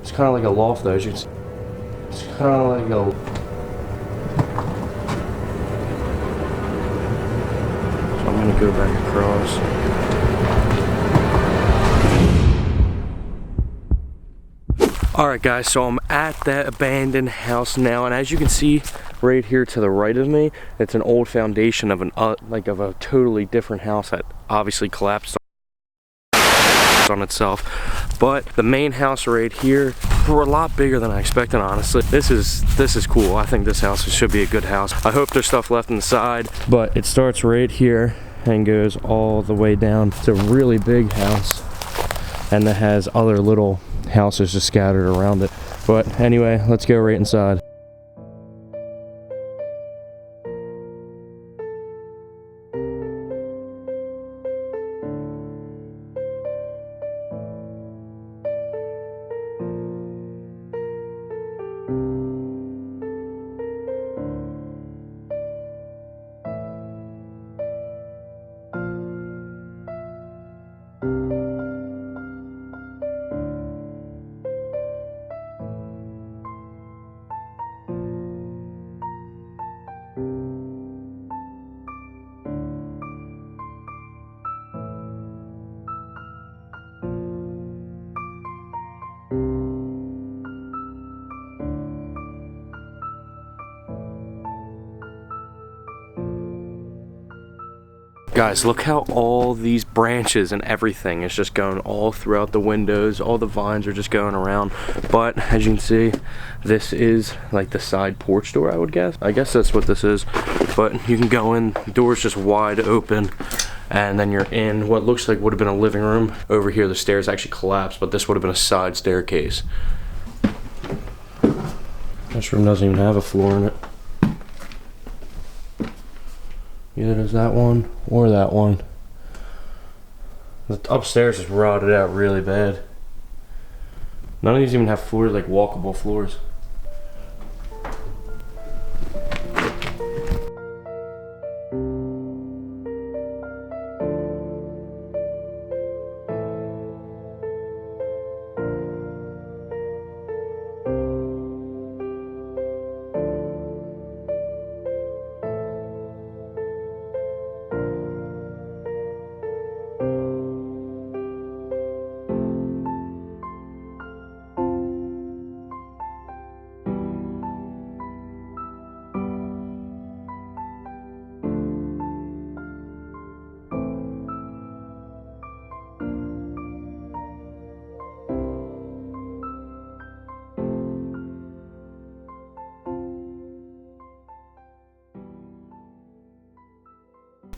It's kind of like a loft though, as you can see. It's kind of like a... So I'm gonna go back across. Alright guys, so I'm at that abandoned house now, and as you can see right here to the right of me, it's an old foundation of of a totally different house that obviously collapsed on itself. But the main house right here, we're a lot bigger than I expected, honestly. This is cool. I think this house should be a good house. I hope there's stuff left inside, but it starts right here and goes all the way down. It's a really big house, and it has other little houses just scattered around it. But anyway, let's go right inside. Guys, look how all these branches and everything is just going all throughout the windows. All the vines are just going around. But as you can see, this is like the side porch door, I would guess. I guess that's what this is. But you can go in, the door's just wide open, and then you're in what looks like would have been a living room. Over here, the stairs actually collapsed, but this would have been a side staircase. This room doesn't even have a floor in it. Either there's that one or that one. The upstairs is rotted out really bad. None of these even have floors, like walkable floors.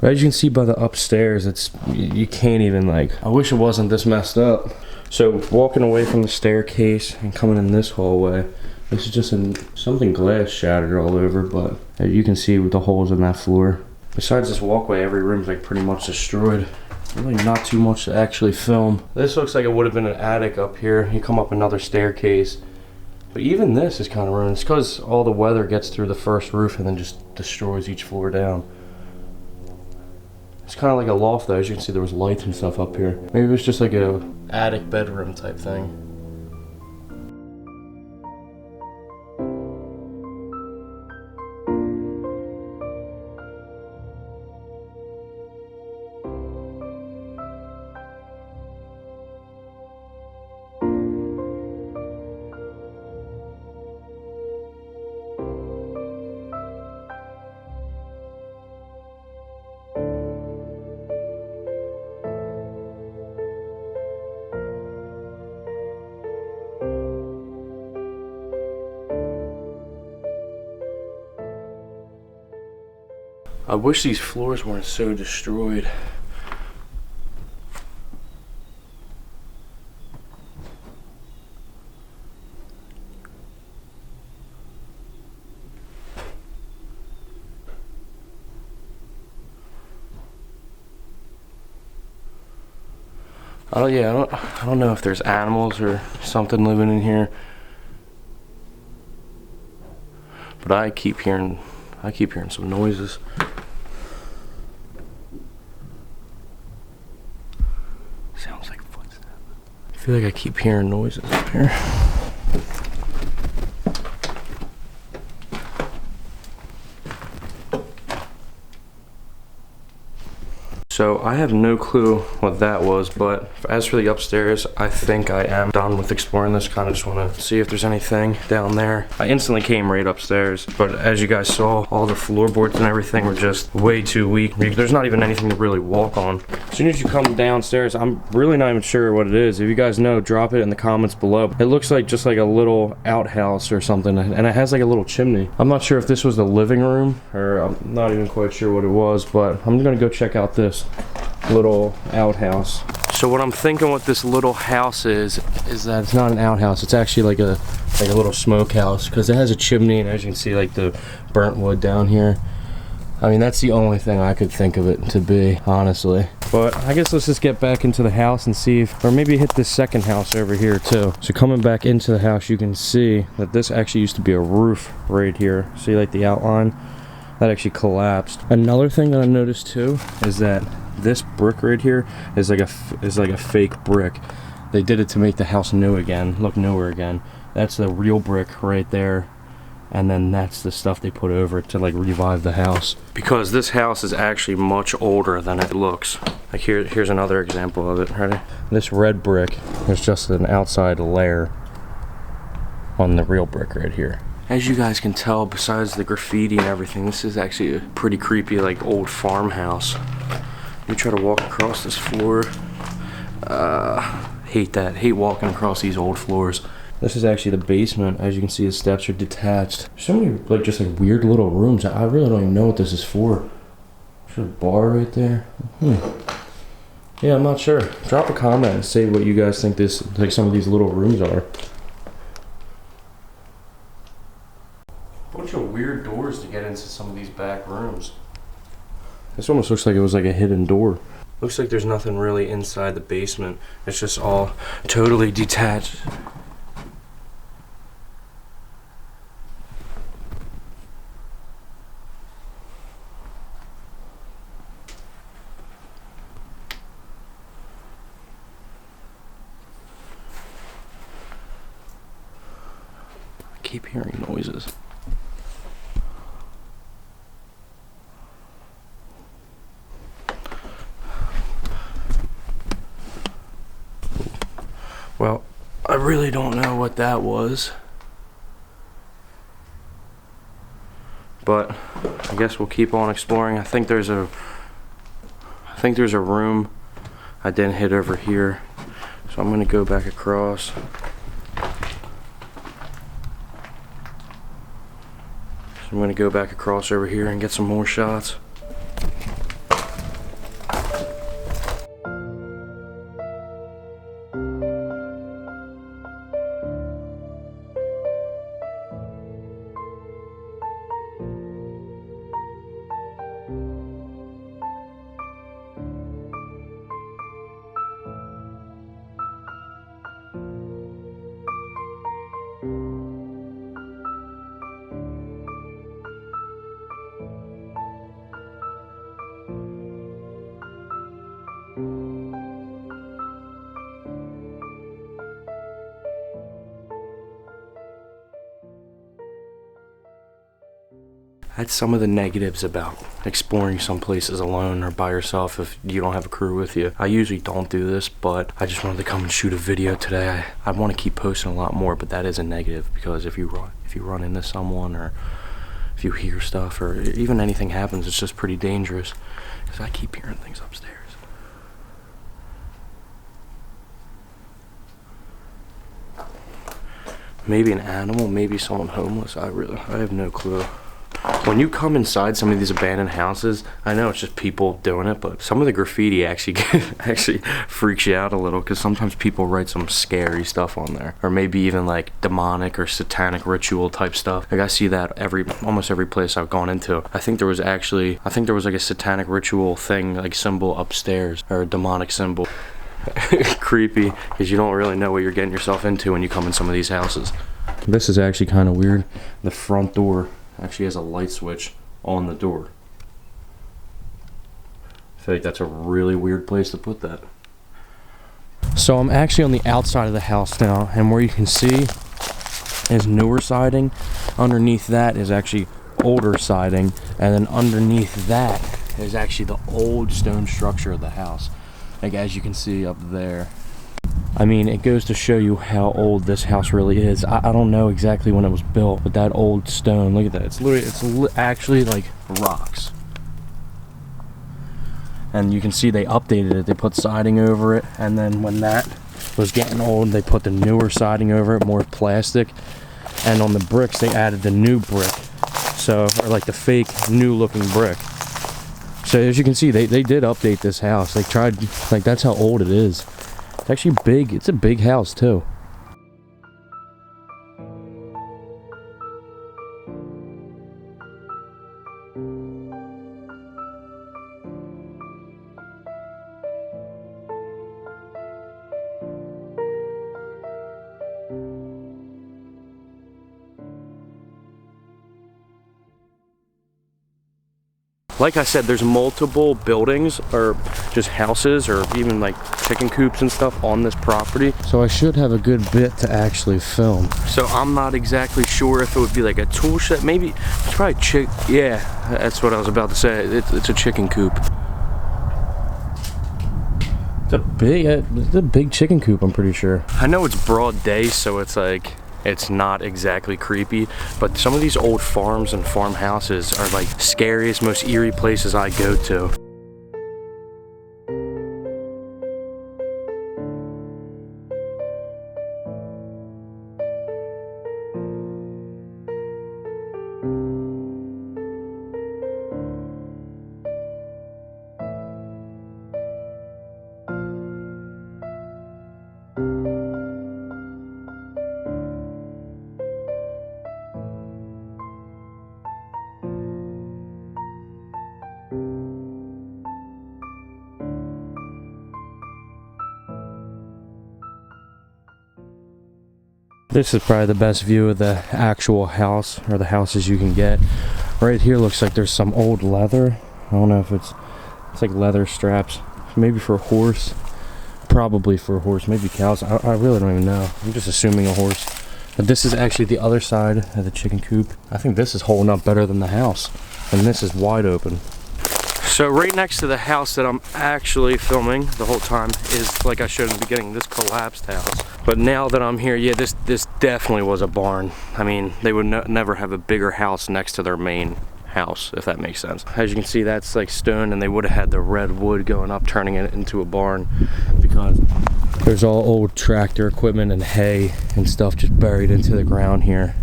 But as you can see by the upstairs, you can't even, like, I wish it wasn't this messed up. So walking away from the staircase and coming in this hallway, this is just something glass shattered all over, but as you can see with the holes in that floor. Besides this walkway, every room's like pretty much destroyed. Really not too much to actually film. This looks like it would have been an attic up here. You come up another staircase. But even this is kind of ruined. It's because all the weather gets through the first roof and then just destroys each floor down. It's kind of like a loft though. As you can see, there was lights and stuff up here. Maybe it was just like a attic bedroom type thing. I wish these floors weren't so destroyed. I don't know if there's animals or something living in here, but I keep hearing some noises. Sounds like footsteps. I feel like I keep hearing noises up here. So I have no clue what that was, but as for the upstairs, I think I am done with exploring this. Kind of just want to see if there's anything down there. I instantly came right upstairs, but as you guys saw, all the floorboards and everything were just way too weak. There's not even anything to really walk on. As soon as you come downstairs, I'm really not even sure what it is. If you guys know, drop it in the comments below. It looks like just like a little outhouse or something, and it has like a little chimney. I'm not sure if this was the living room, or I'm not even quite sure what it was, but I'm gonna go check out this little outhouse. So what I'm thinking what this little house is that it's not an outhouse. It's actually like a little smokehouse, because it has a chimney, and as you can see, like the burnt wood down here. I mean, that's the only thing I could think of it to be, honestly. But I guess let's just get back into the house and see if, or maybe hit this second house over here too. So coming back into the house, you can see that this actually used to be a roof right here. See like the outline? That actually collapsed. Another thing that I noticed too is that this brick right here is like a fake brick. They did it to make the house new again, look newer again. That's the real brick right there, and then that's the stuff they put over it to like revive the house. Because this house is actually much older than it looks. Like here's another example of it. Ready? This red brick is just an outside layer on the real brick right here. As you guys can tell, besides the graffiti and everything, this is actually a pretty creepy like old farmhouse. You try to walk across this floor. Hate that. Hate walking across these old floors. This is actually the basement. As you can see, the steps are detached. There's so many like just like weird little rooms. I really don't even know what this is for. There's a bar right there. Yeah, I'm not sure. Drop a comment and say what you guys think this like some of these little rooms are. Bunch of weird doors to get into some of these back rooms. This almost looks like it was like a hidden door. Looks like there's nothing really inside the basement. It's just all totally detached. I keep hearing noises. Well, I really don't know what that was, but I guess we'll keep on exploring. I think there's a room I didn't hit over here, so I'm gonna go back across. So I'm gonna go back across over here and get some more shots. That's some of the negatives about exploring some places alone or by yourself if you don't have a crew with you. I usually don't do this, but I just wanted to come and shoot a video today. I want to keep posting a lot more, but that is a negative, because if you run into someone, or if you hear stuff, or even anything happens, it's just pretty dangerous, because I keep hearing things upstairs. Maybe an animal, maybe someone homeless. I have no clue. When you come inside some of these abandoned houses, I know it's just people doing it, but some of the graffiti actually freaks you out a little, because sometimes people write some scary stuff on there, or maybe even like demonic or satanic ritual type stuff. Like I see that almost every place I've gone into. I think there was like a satanic ritual thing, like symbol upstairs, or a demonic symbol. Creepy, because you don't really know what you're getting yourself into when you come in some of these houses. This is actually kind of weird. The front door actually has a light switch on the door. I feel like that's a really weird place to put that. So I'm actually on the outside of the house now, and where you can see is newer siding. Underneath that is actually older siding, and then underneath that is actually the old stone structure of the house, like as you can see up there. I mean, it goes to show you how old this house really is. I don't know exactly when it was built, but that old stone, look at that. It's literally, actually like rocks. And you can see they updated it. They put siding over it, and then when that was getting old, they put the newer siding over it, more plastic. And on the bricks, they added the new brick. So, or like the fake new looking brick. So as you can see, they did update this house. They tried, like that's how old it is. It's actually big. It's a big house too. Like I said, there's multiple buildings or just houses or even like chicken coops and stuff on this property. So I should have a good bit to actually film. So I'm not exactly sure if it would be like a tool shed. Maybe it's probably yeah, that's what I was about to say. It's a chicken coop. It's a big chicken coop, I'm pretty sure. I know it's broad day, so it's like, it's not exactly creepy, but some of these old farms and farmhouses are like scariest, most eerie places I go to. This is probably the best view of the actual house, or the houses you can get. Right here looks like there's some old leather. I don't know if it's like leather straps. Maybe for a horse. Probably for a horse. Maybe cows. I really don't even know. I'm just assuming a horse. But this is actually the other side of the chicken coop. I think this is holding up better than the house. And this is wide open. So right next to the house that I'm actually filming the whole time is, like I showed in the beginning, this collapsed house. But now that I'm here, yeah, this definitely was a barn. I mean, they would never have a bigger house next to their main house, if that makes sense. As you can see, that's like stone, and they would have had the red wood going up, turning it into a barn, because there's all old tractor equipment and hay and stuff just buried into the ground here.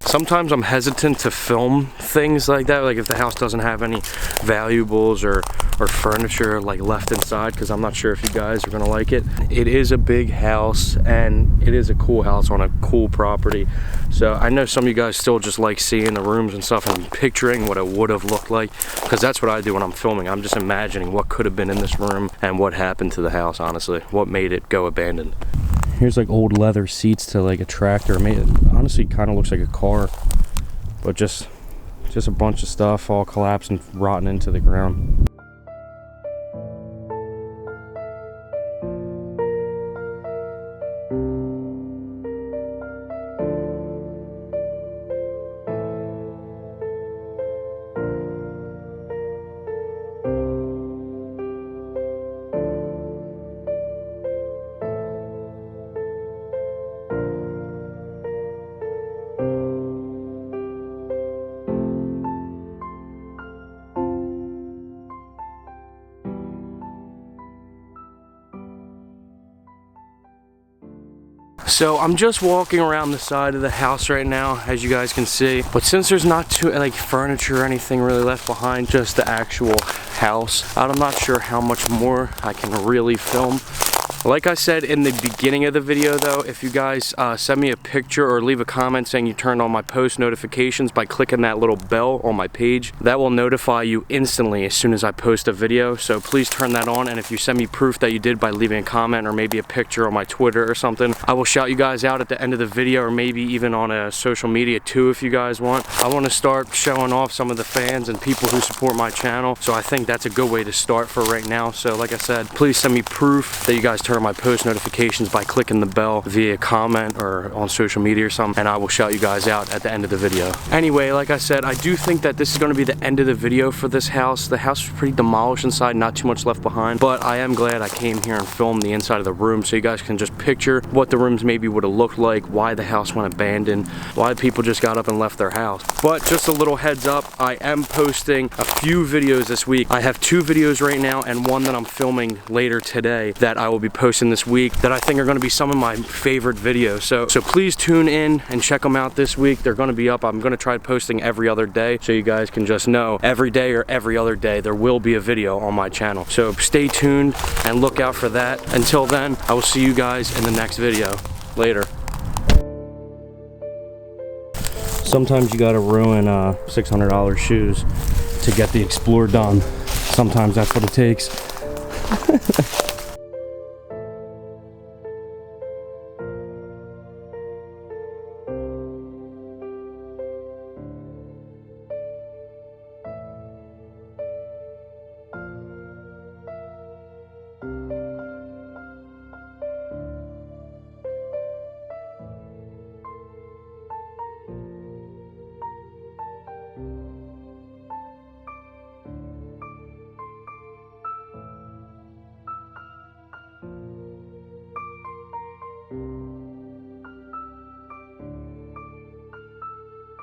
Sometimes I'm hesitant to film things like that, like if the house doesn't have any valuables or furniture like left inside, because I'm not sure if you guys are gonna like it. It is a big house, and it is a cool house on a cool property. So I know some of you guys still just like seeing the rooms and stuff and picturing what it would have looked like, because that's what I do when I'm filming. I'm just imagining what could have been in this room and what happened to the house, honestly. What made it go abandoned. Here's like old leather seats to like a tractor. It honestly kind of looks like a car, but just a bunch of stuff all collapsed and rotten into the ground. So I'm just walking around the side of the house right now, as you guys can see. But since there's not too like furniture or anything really left behind, just the actual house, I'm not sure how much more I can really film. Like I said in the beginning of the video though, if you guys send me a picture or leave a comment saying you turned on my post notifications by clicking that little bell on my page, that will notify you instantly as soon as I post a video. So please turn that on, and if you send me proof that you did by leaving a comment or maybe a picture on my Twitter or something, I will shout you guys out at the end of the video, or maybe even on a social media too if you guys want. I want to start showing off some of the fans and people who support my channel, so I think that's a good way to start for right now. So like I said, please send me proof that you guys turned turn my post notifications by clicking the bell via comment or on social media or something, and I will shout you guys out at the end of the video. Anyway, like I said, I do think that this is going to be the end of the video for this house. The house is pretty demolished inside, not too much left behind, but I am glad I came here and filmed the inside of the room so you guys can just picture what the rooms maybe would have looked like, why the house went abandoned, why people just got up and left their house. But just a little heads up, I am posting a few videos this week. I have 2 videos right now and one that I'm filming later today that I will be posting this week that I think are going to be some of my favorite videos. So please tune in and check them out this week. They're going to be up. I'm going to try posting every other day so you guys can just know every day or every other day there will be a video on my channel. So stay tuned and look out for that. Until then, I will see you guys in the next video. Later. Sometimes you gotta ruin $600 shoes to get the Explore done. Sometimes that's what it takes.